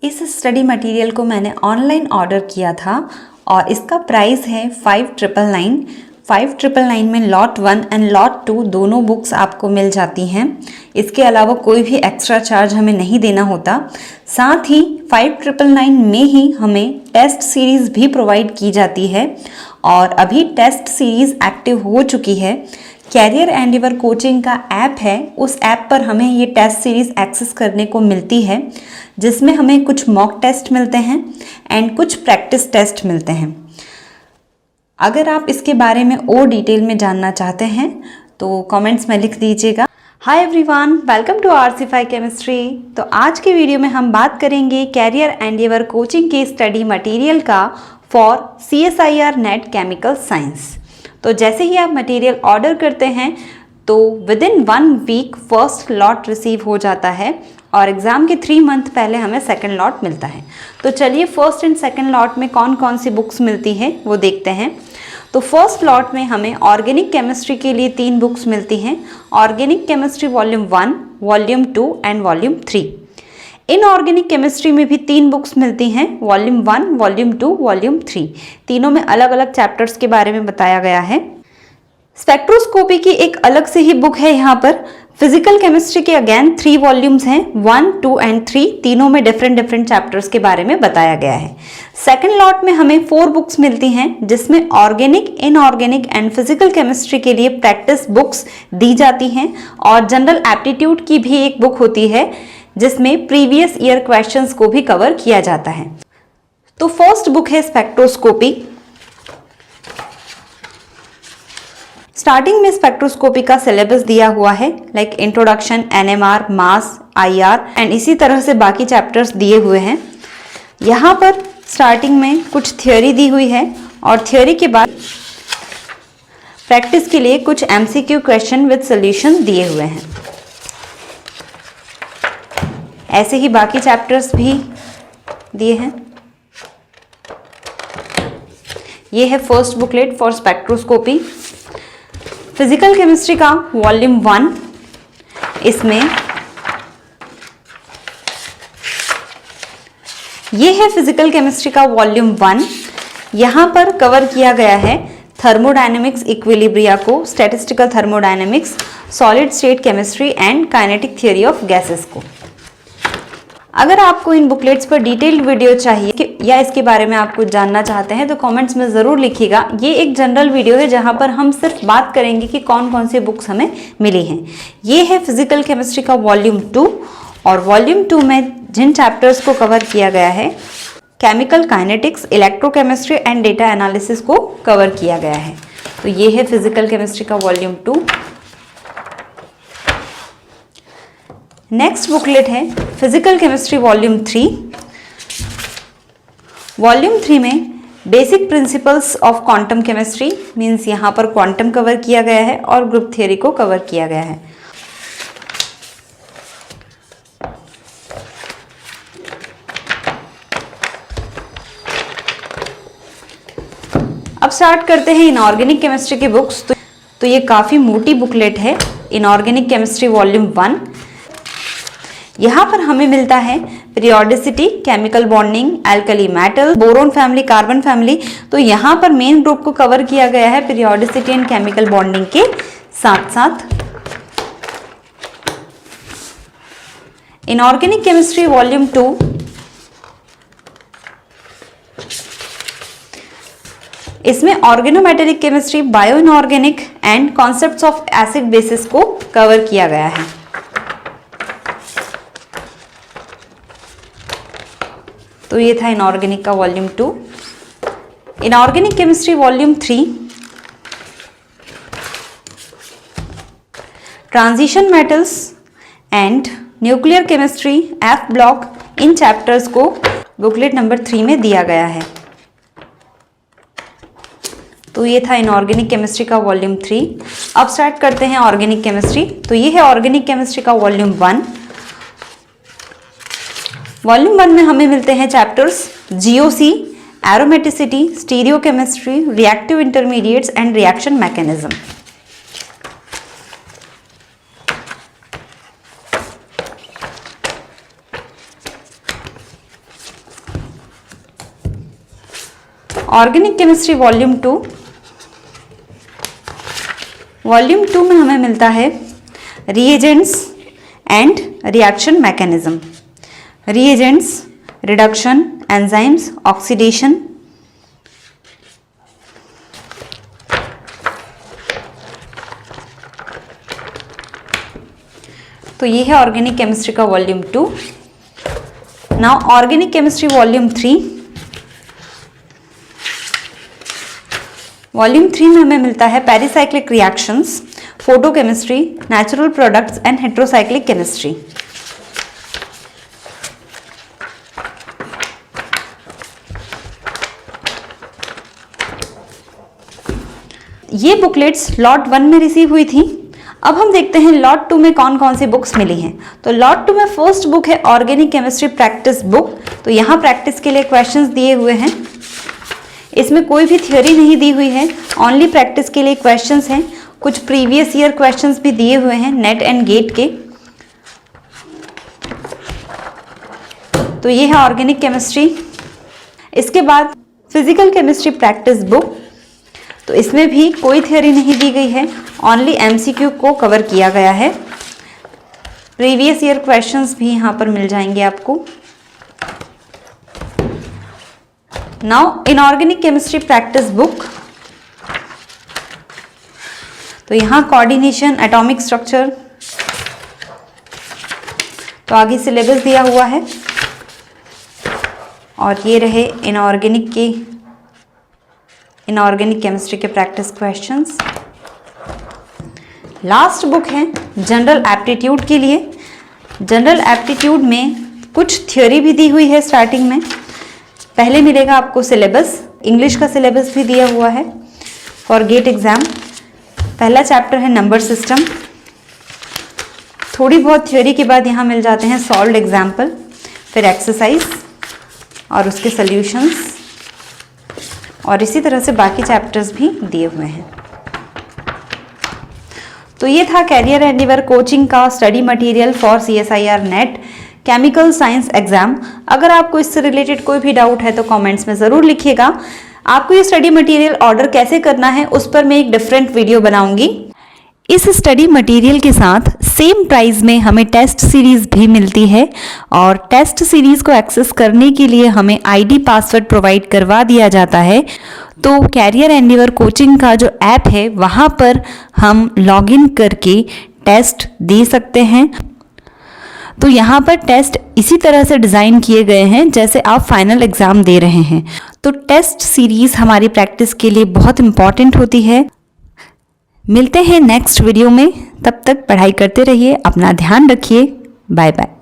इस study material को मैंने ऑनलाइन ऑर्डर किया था और इसका प्राइस है 5999। 5999 में लॉट 1 एंड लॉट 2 दोनों बुक्स आपको मिल जाती हैं। इसके अलावा कोई भी एक्स्ट्रा चार्ज हमें नहीं देना होता। साथ ही 5999 में ही हमें टेस्ट सीरीज़ भी प्रोवाइड की जाती है और अभी टेस्ट सीरीज़ एक्टिव हो चुकी है। कैरियर एंडेवर कोचिंग का ऐप है, उस ऐप पर हमें ये टेस्ट सीरीज़ एक्सेस करने को मिलती है, जिसमें हमें कुछ मॉक टेस्ट मिलते हैं एंड कुछ प्रैक्टिस टेस्ट मिलते हैं। अगर आप इसके बारे में और डिटेल में जानना चाहते हैं तो कमेंट्स में लिख दीजिएगा। Hi everyone, welcome to RC5 chemistry. तो आज के वीडियो में हम बात करेंगे कैरियर एंडेवर कोचिंग के स्टडी मटेरियल का for CSIR net chemical science. तो जैसे ही आप मटेरियल ऑर्डर करते हैं तो within 1 week first lot receive हो जाता है और एग्ज़ाम के 3 मंथ पहले हमें सेकंड लॉट मिलता है। तो चलिए फर्स्ट एंड सेकंड लॉट में कौन कौन सी बुक्स मिलती हैं वो देखते हैं। तो फर्स्ट लॉट में हमें ऑर्गेनिक केमिस्ट्री के लिए 3 बुक्स मिलती हैं, organic chemistry volume 1, volume 2 and volume 3। Inorganic chemistry में भी 3 बुक्स मिलती हैं, वॉल्यूम 1, वॉल्यूम 2, वॉल्यूम 3। तीनों में अलग अलग चैप्टर्स के बारे में बताया गया है। स्पेक्ट्रोस्कोपी की एक अलग से ही बुक है यहाँ पर। फिजिकल केमिस्ट्री के अगेन 3 वॉल्यूम्स हैं, 1, 2 एंड 3। तीनों में डिफरेंट चैप्टर्स के बारे में बताया गया है। सेकंड लॉट में हमें 4 बुक्स मिलती हैं, जिसमें organic, inorganic and physical chemistry के लिए प्रैक्टिस बुक्स दी जाती हैं और जनरल एप्टीट्यूड की भी एक बुक होती है, जिसमें प्रीवियस ईयर क्वेश्चंस को भी कवर किया जाता है। तो फर्स्ट बुक है स्पेक्ट्रोस्कोपी। स्टार्टिंग में स्पेक्ट्रोस्कोपी का सिलेबस दिया हुआ है, like introduction, NMR, mass, IR and इसी तरह से बाकी चैप्टर्स दिए हुए हैं। यहाँ पर स्टार्टिंग में कुछ थ्योरी दी हुई है और थ्योरी के बाद प्रैक्टिस के लिए कुछ MCQ क्वेश्चन विद सॉल्यूशन दिए हुए हैं। ऐसे ही बाकी चैप्टर्स भी दिए हैं। ये है first booklet for spectroscopy. Physical chemistry का वॉल्यूम 1, इसमें ये है फिजिकल केमिस्ट्री का वॉल्यूम 1। यहाँ पर कवर किया गया है थर्मोडायनेमिक्स इक्विलिब्रिया को, statistical thermodynamics, solid state chemistry and kinetic theory of gases को। अगर आपको इन बुकलेट्स पर डिटेल्ड वीडियो चाहिए या इसके बारे में आप कुछ जानना चाहते हैं तो कमेंट्स में ज़रूर लिखिएगा। ये एक जनरल वीडियो है जहां पर हम सिर्फ बात करेंगे कि कौन कौन सी बुक्स हमें मिली हैं। ये है फिजिकल केमिस्ट्री का वॉल्यूम 2 और वॉल्यूम 2 में जिन चैप्टर्स को कवर किया गया है, chemical kinetics, electrochemistry and data analysis को कवर किया गया है। तो ये है फिजिकल केमिस्ट्री का वॉल्यूम 2। नेक्स्ट बुकलेट है फिजिकल केमिस्ट्री वॉल्यूम 3। वॉल्यूम 3 में basic principles of quantum chemistry, means यहाँ पर क्वांटम कवर किया गया है और ग्रुप थ्योरी को कवर किया गया है। अब स्टार्ट करते हैं इनऑर्गेनिक केमिस्ट्री की बुक्स। तो ये काफ़ी मोटी बुकलेट है, इनऑर्गेनिक केमिस्ट्री वॉल्यूम 1। यहाँ पर हमें मिलता है periodicity, chemical bonding, alkali metal, boron family, carbon family. तो यहाँ पर मेन ग्रुप को कवर किया गया है पीरियोडिसिटी एंड केमिकल बॉन्डिंग के साथ साथ। इनऑर्गेनिक केमिस्ट्री वॉल्यूम 2, इसमें organometallic chemistry, bio inorganic and concepts of acid basis को कवर किया गया है। तो ये था इनऑर्गेनिक का volume 2। Inorganic chemistry volume 3, transition metals and nuclear chemistry, F block, in chapters को बुकलेट नंबर 3 में दिया गया है। तो ये था इनऑर्गेनिक केमिस्ट्री का वॉल्यूम 3। अब स्टार्ट करते हैं ऑर्गेनिक केमिस्ट्री। तो ये है ऑर्गेनिक केमिस्ट्री का वॉल्यूम 1। वॉल्यूम 1 में हमें मिलते हैं chapters GOC, aromaticity, stereochemistry, reactive intermediates and reaction mechanism. Organic chemistry volume 2। Volume 2 में हमें मिलता है reagents and reaction mechanism. Reagents, reduction, enzymes, oxidation. तो ये है ऑर्गेनिक केमिस्ट्री का volume 2। Now organic chemistry volume 3। Volume 3 में हमें मिलता है pericyclic reactions, photochemistry, natural products and heterocyclic chemistry. ये बुकलेट्स लॉट 1 में रिसीव हुई थी। अब हम देखते हैं लॉट 2 में कौन कौन सी बुक्स मिली हैं। तो लॉट 2 में फर्स्ट बुक है ऑर्गेनिक केमिस्ट्री प्रैक्टिस बुक। तो यहाँ प्रैक्टिस के लिए क्वेश्चंस दिए हुए हैं। इसमें कोई भी थ्योरी नहीं दी हुई है, ओनली प्रैक्टिस के लिए क्वेश्चंस हैं। कुछ प्रीवियस ईयर क्वेश्चंस भी दिए हुए हैं नेट एंड गेट के। तो ये है ऑर्गेनिक केमिस्ट्री। इसके बाद फिजिकल केमिस्ट्री प्रैक्टिस बुक। तो इसमें भी कोई थ्योरी नहीं दी गई है, ओनली एमसीक्यू को कवर किया गया है। प्रीवियस ईयर क्वेश्चंस भी यहाँ पर मिल जाएंगे आपको। Now inorganic chemistry practice book. तो यहाँ कोऑर्डिनेशन, एटॉमिक स्ट्रक्चर, तो आगे सिलेबस दिया हुआ है। और ये रहे इनऑर्गेनिक केमिस्ट्री के प्रैक्टिस क्वेश्चंस। लास्ट बुक है जनरल एप्टीट्यूड के लिए। जनरल एप्टीट्यूड में कुछ थ्योरी भी दी हुई है स्टार्टिंग में। पहले मिलेगा आपको सिलेबस, इंग्लिश का सिलेबस भी दिया हुआ है फॉर गेट एग्जाम। पहला चैप्टर है नंबर सिस्टम। थोड़ी बहुत थ्योरी के बाद यहाँ मिल जाते हैं सॉल्व्ड एग्जाम्पल, फिर एक्सरसाइज और उसके सॉल्यूशंस, और इसी तरह से बाकी चैप्टर्स भी दिए हुए हैं। तो ये था कैरियर एंडेवर कोचिंग का study material for CSIR net chemical science exam. अगर आपको इससे रिलेटेड कोई भी डाउट है तो कमेंट्स में ज़रूर लिखिएगा। आपको ये स्टडी मटेरियल ऑर्डर कैसे करना है उस पर मैं एक डिफरेंट वीडियो बनाऊंगी। इस स्टडी मटेरियल के साथ सेम प्राइस में हमें टेस्ट सीरीज भी मिलती है, और टेस्ट सीरीज को एक्सेस करने के लिए हमें आईडी पासवर्ड प्रोवाइड करवा दिया जाता है। तो कैरियर एंडेवर कोचिंग का जो ऐप है वहाँ पर हम लॉगिन करके टेस्ट दे सकते हैं। तो यहाँ पर टेस्ट इसी तरह से डिज़ाइन किए गए हैं जैसे आप फाइनल एग्ज़ाम दे रहे हैं। तो टेस्ट सीरीज़ हमारी प्रैक्टिस के लिए बहुत इम्पॉर्टेंट होती है। मिलते हैं नेक्स्ट वीडियो में, तब तक पढ़ाई करते रहिए, अपना ध्यान रखिए। Bye bye.